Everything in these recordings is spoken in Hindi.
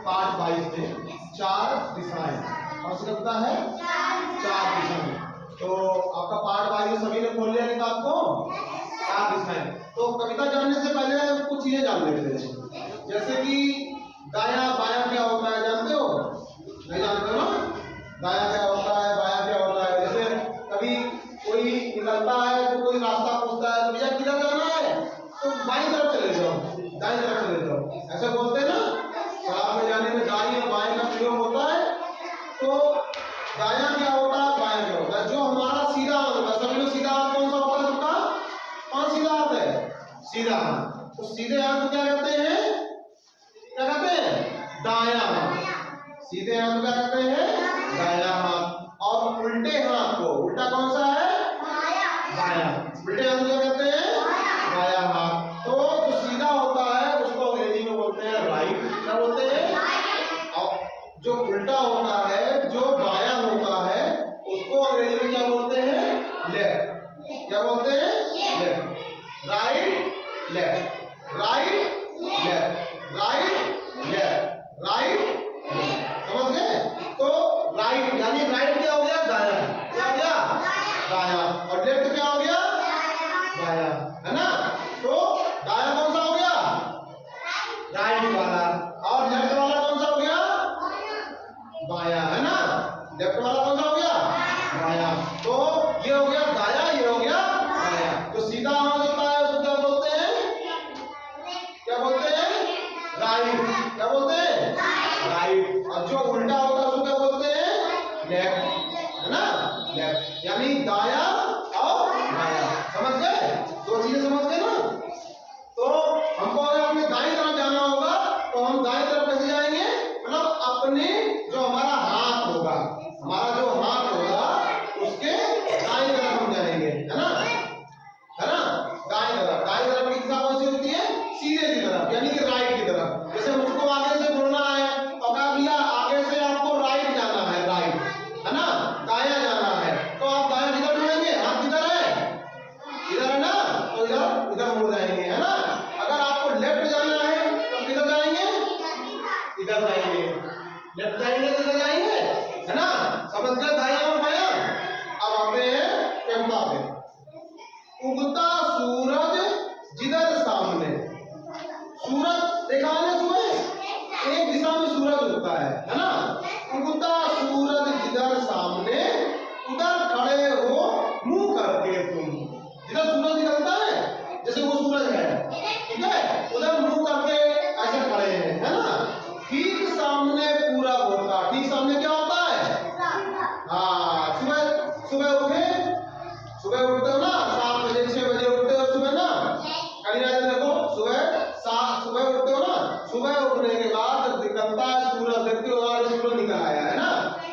पार्ट वाइज में 4 दिशाएं, और सकता है 4 दिशाएं। तो आपका पार्ट वाइज सभी ने खोल लिया किताब को, 4 दिशाएं। तो कविता जानने से पहले कुछ चीजें जान लेते हैं, जैसे कि दाया बाया क्या होता है, जानते हो? नहीं जानते हो ना? दाया क्या होता है, बाया क्या होता है? जैसे कभी कोई निकलता है तो कोई रास्ता पूछता है, तो भैया किधर जाना है, तो बाईं तरफ चले जाओ, दाईं तरफ चले जाओ, ऐसा बोलते हैं ना। सड़क में जाने में दाईं और बाएं का प्रयोग होता है। तो दाया क्या होता है, बाया क्या होता है? जो हमारा सीधा हाथ होता है, सभी लोग सीधा हाथ कौन सा होता है सबका? कौन सीधा हाथ है? सीधा हाथ। तो सीधे हाथ को क्या कहते हैं? क्या कहते हैं? दाया हाथ। सीधे हाथ को क्या कहते हैं? दाया हाथ। और उल्टे हाथ को, उल्टा कौन सा है? बाया। उल्टे हाथ को क्या कहते हैं? बाया हाथ। तो जो सीधा होता है उसको अंग्रेजी में बोलते हैं राइट। क्या बोलते हैं? और जो उल्टा होता है, जो बाया होता है, उसको अंग्रेजी में क्या बोलते हैं? लेफ्ट। क्या बोलते हैं? Left. Right left, right left, right left, right. समझ गए? तो राइट यानी राइट क्या हो गया? दाया। क्या हो गया? दाया। और लेफ्ट क्या हो गया? बाया, है ना? तो दाया कौन सा हो गया? राइट वाला। और लेफ्ट वाला कौन सा हो गया? बाया, है ना? लेफ्ट वाला कौन सा हो गया? बाया। तो ये हो गया दाया, ये हो गया बाया। तो सीधा हाथ होता है उसको क्या बोलते हैं? क्या बोलते हैं? राइट। क्या बोलते हैं? राइट। और जो उल्टा होता है उसको क्या बोलते हैं? लेफ्ट, है ना? लेफ्ट यानी दाया और बाया। समझ गए? दो चीजें समझ गए ना? तो हमको अगर अपने दाईं तरफ जाना होगा तो हम दाईं तरफ कैसे जाएंगे? मतलब अपने जो हमारा हाथ होगा, हमारा जो हाथ होगा उसके दाईं तरफ हम जाएंगे, है ना? है ना? दाईं तरफ। दाईं तरफ की दिशा कौन सी होती है? सीधे की तरफ, यानी कि राइट की तरफ। जैसे मुझको आगे से मुड़ना है तो कहा भैया आगे से आपको राइट जाना है, राइट, है ना? दाया जाना है तो आप दाया किधर मुड़ेंगे? हाथ किधर है? इधर है ना? तो इधर इधर मुड़ जाएंगे, है ना? अगर आपको लेफ्ट जाना है तो किधर जाएंगे? इधर जाएंगे। लेफ्ट जाएंगे तो इधर जाएंगे, है ना? समझ गए दाया और बाया? अब आते हैं कविता पे। उगता सूरज जिधर सामने। सूरज देखा है सुबह, एक दिशा में सूरज उगता है ना? उगता सूरज जिधर सामने, उधर खड़े हो मुंह करके तुम। जिधर सूरज निकलता है, जैसे वो सूरज है, ठीक है, उधर मुंह करके ऐसे खड़े हैं, है ना? ठीक सामने पूरब होता। ठीक सामने क्या होता है? हाँ, सुबह सुबह उठे, सुबह उठते हो ना 7 बजे 6 बजे उठते हो सुबह ना? कहीं देखो सुबह उठते हो ना, सुबह उठने के बाद जब निकलता है सूरज, देखते हो यार सूरज निकल आया, है ना?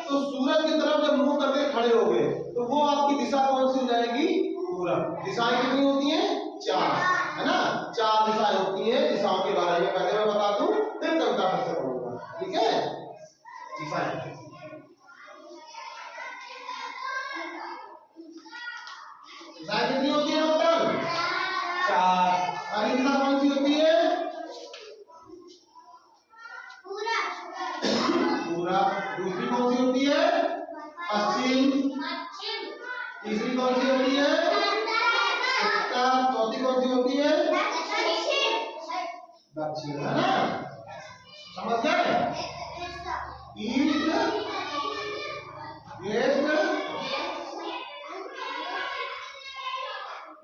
तो सूरज की तरफ जब मुंह करके खड़े हो गए तो वो आपकी दिशा कौन सी हो जाएगी? पूरब। दिशाएं कितनी होती हैं? 4, है ना? 4 दिशाएं होती हैं। दिशाओं के बारे में पहले मैं बता दूं, फिर कविता से पढ़ूंगा, ठीक है? दिशाएं कितनी होती है टोटल? 4। पहली दिशा कौन सी होती है? पूरा। दूसरी कौन सी होती है? पश्चिम। तीसरी कौन सी होती है? उत्तर। चौथी कौन सी होती है? दक्षिण, है ना? समझ गए? ईस्ट, वेस्ट,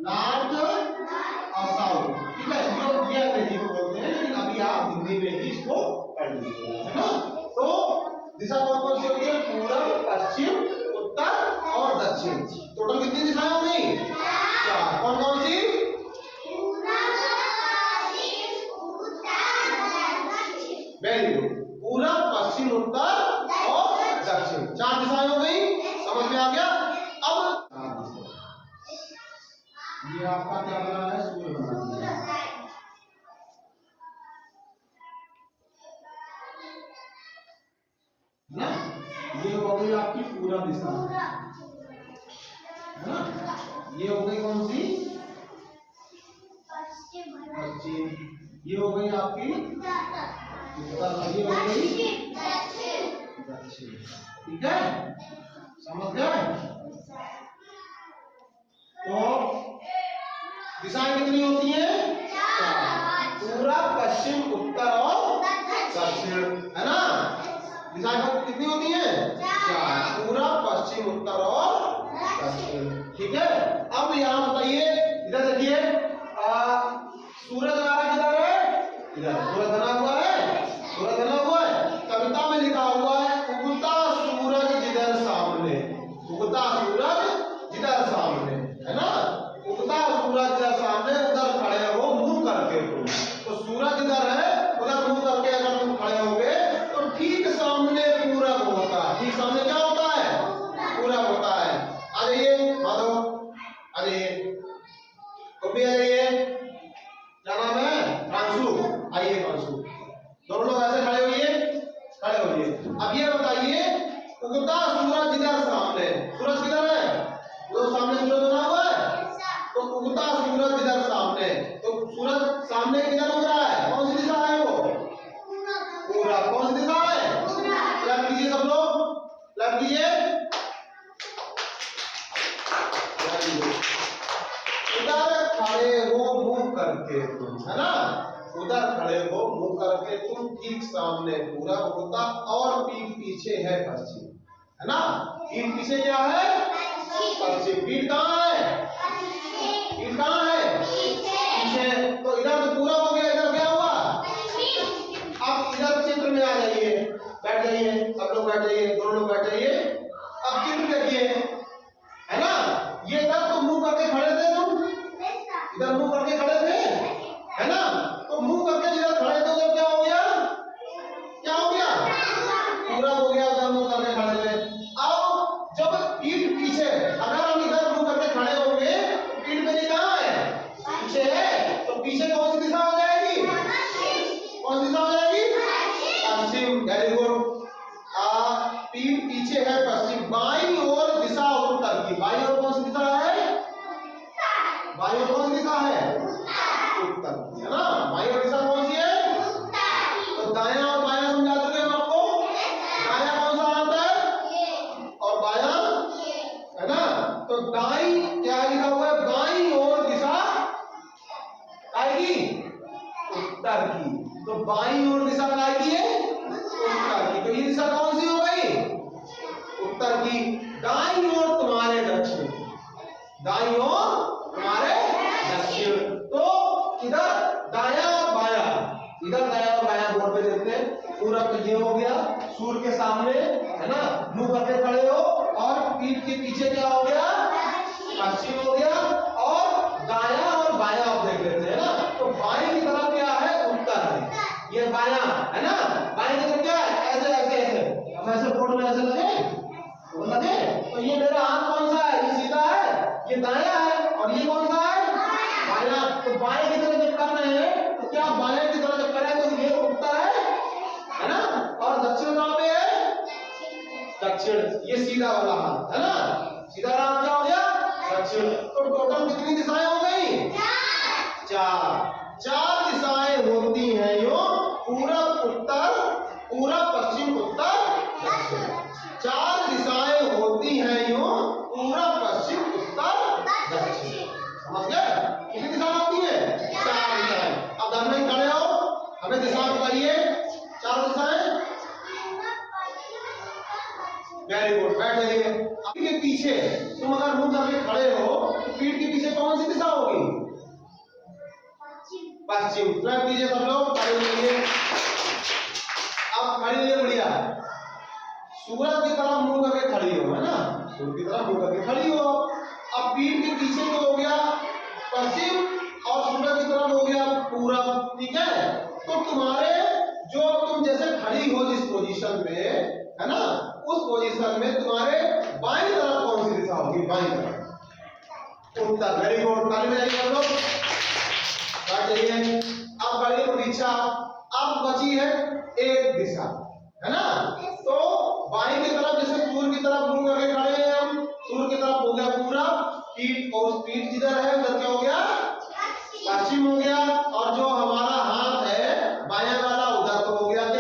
नॉर्थ और साउथ, ठीक है? जो ये अंग्रेजी में बोलते हैं, लेकिन अभी आप हिंदी में ही इसको पढ़ लीजिए, है ना? तो दिशा कौन सी होती है? पूरब, पश्चिम, उत्तर और दक्षिण। टोटल कितनी दिशाएं हो गई? 4। कौन कौन सी? Very good. पूरब, पश्चिम, उत्तर और दक्षिण, 4 दिशाएं हो गई। समझ में आ गया? अब ये आपका क्या बना है? सूर्य बना दिया, ना? ये हो गई आपकी पूरब दिशा, है ना? ये हो गई कौन सी? पश्चिम। ये हो गई आपकी उत्तर नहीं हो गई दक्षिण। ठीक है, समझ गए? तो दिशाएं कितनी होती हैं? चार। पूरब, पश्चिम, उत्तर और दक्षिण, है ना? दिशाएं कितनी होती हैं? चार। पूरब, पश्चिम, उत्तर और दक्षिण। ठीक है, अब यहाँ बताइए, इधर देखिए, सूरज हमारा किधर है? इधर। सूरज बना हुआ है, सूरज बना हुआ है। कविता में लिखा हुआ है उगता सूरज जिधर सामने, उगता सूरज जिधर सामने, है ना? उगता सूरज जिधर सामने, उधर खड़े हो मुंह करके तुम। तो सूरज इधर है, उधर मुंह करके अगर तुम खड़े होगे तो ठीक सामने पूरब होता है। ठीक सामने क्या होता है? पूरब होता है। आ जाइए माधव, आ जाइए, कभी आ जाइए, क्या नाम है? प्रांशु, आइए प्रांशु, दोनों लोग ऐसे खड़े होइए, खड़े होइए। अब ये बताइए, उगता सूरज जिधर सामने, सूरज किधर है? तो सामने सूरज बना हुआ है, तो उगता सूरज जिधर सामने, तो सूरज सामने किधर उग रहा है? कौन सी दिशा है वो? पूरब। कौन सी दिशा है? क्लैप कीजिए सब लोग, क्लैप कीजिए। उधर खड़े हो मुंह करके तुम, है ना? उधर खड़े हो मुंह करके तुम, ठीक सामने पूरब होता और पीठ पीछे है पश्चिम, है ना? पीठ पीछे क्या है? पश्चिम। पीठ कहाँ है? पीठ कहाँ है? पीछे। तो इधर तो पूरब हो गया, इधर क्या हुआ? अब इधर चित्र में आ जाइए, बैठ जाइए, सब लोग बैठ जाइए, दोनों लोग बैठ जाइए। अब चित्र देखिए, है ना? ये इधर तो मुंह करके खड़े थे तुम, इधर मुंह करके खड़े थे, है ना? तो मुंह करके जिधर खड़े थे उधर क्या हो गया? क्या हो गया? पूरा हो गया, उधर मुंह करके खड़े थे। अब जब पीठ पीछे, अगर हम इधर मुंह करके खड़े होंगे तो पीठ मेरी कहाँ है? पीछे है, तो पीछे कौन सी दिशा हो जाएगी? कौन सी दिशा हो जाएगी? पश्चिम। Very good. पीठ पीछे है पश्चिम, बाईं ओर दिशा उत्तर की। बाईं ओर कौन सी दिशा है? बाईं ओर कौन सी दिशा है? उत्तर की, है ना? बाईं ओर दिशा कौन सी है? तो दायां और बायां समझा चुके हम आपको। दायां कौन सा आता है और बायां, है ना? तो दाईं क्या लिखा हुआ है? बाईं ओर दिशा आएगी उत्तर की, तो बाईं ओर दिशा आएगी उत्तर की। तो ये दिशा कौन सी हो गई? उत्तर की। दाईं ओर तुम्हारे दक्षिण, दाईं ओर तुम्हारे दक्षिण। तो इधर दायां और बायां, इधर दायां और बायां बोर्ड पे देखते हैं। पूरब तो ये हो गया, सूर्य के सामने, है ना? मुंह करके खड़े हो, और पीठ के पीछे क्या हो गया? पश्चिम हो गया। और दायां और बायां आप देख लेते हैं ना, तो बाएं की तरफ क्या है? उत्तर है, ये बायां, है ना? बाएं की तरफ क्या है? ऐसे ऐसे ऐसे, अब ऐसे बोर्ड में ऐसे लगे, वो लगे। तो ये मेरा हाथ कौन सा है? ये सीधा है, ये दायां है, और ये कौन सा है? बायां। तो बाएं की तरफ जब कर रहे हैं तो क्या बाएं की तरफ जब करें तो ये उत्तर है ना? और दक्षिण कहां पे है? दक्षिण। ये सीधा वाला हाथ, है ना? सीधा हाथ क्या हो गया? दक्षिण। तो टोटल कितनी दिशाएं हो गई? चार। चार दिशाएं होती हैं यो, पूरब, उत्तर, पूरब, पश्चिम, उत्तर, दक्षिण। चार दिशाएं होती हैं यो, पूरब, पश्चिम, उत्तर, दक्षिण। समझ गए? कितनी दिशा होती है? चार दिशाएं। अब घर में खड़े हो, हमें दिशा बताइए, चार दिशाएं। वेरी गुड, बैठ जाइए। पीठ के पीछे तुम अगर मुंह करके खड़े हो तो पीठ के पीछे कौन सी दिशा होगी? पश्चिम। क्लैप कीजिए सब लोग, खड़े होइए। अब खड़ी हुई बढ़िया, सूरज की तरफ मुंह करके खड़ी हो, है ना? सूरज की तरफ मुंह करके खड़ी हो। अब पीठ के पीछे तो हो गया पश्चिम, और सूरज की तरफ हो गया पूरब। ठीक है? तो तुम्हारे जो तुम जैसे खड़ी हो जिस पोजीशन में, है ना, उस पोजीशन में तुम्हारे बाईं तरफ कौन सी दिशा होगी? बाईं तरफ उत्तर। वेरी गुड, ताली बजाइए सब लोग, बैठ जाइए। अब बड़ी परीक्षा, अब बची है एक दिशा, है ना? तो बाईं की तरफ जैसे सूर्य की तरफ मुंह करके खड़े हैं हम, सूर्य की तरफ हो गया पूरब, पीठ, और पीठ जिधर है उधर क्या हो गया? पश्चिम हो गया। और जो हमारा हाथ है बायां वाला, उधर तो हो गया क्या?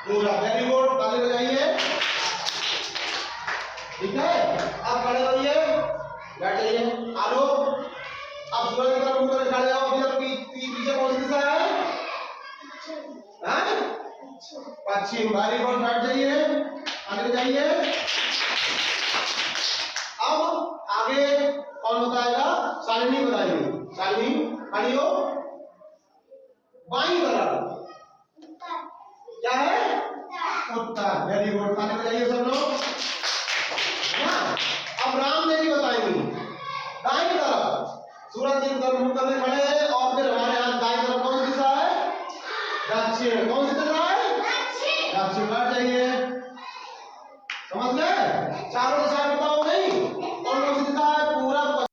पूरा, वेरी गुड, ताली बजाइए। ठीक है, अब खड़े होइए, बैठ जाइए, आलो। अब सूरज की तरफ मुंह करके खड़े हो। अभी अब पीछे कौन सी दिशा है? हाँ? पश्चिम, वेरी गुड, बैठ जाइए, आगे जाइए। अब आगे कौन बताएगा? शालिनी बताएगी। शालिनी खड़ी हो, बाईं तरफ क्या है? उत्तर, वेरी गुड, ताली बजाइए सब लोग। अब रामदेवी बताएंगे दाईं तरफ, सूरज की तरफ मुंह करके खड़े हैं और फिर हमारे यहाँ दाईं तरफ कौन सी दिशा है? दक्षिण, कौन सी दिशा है? दक्षिण, बैठ जाइए।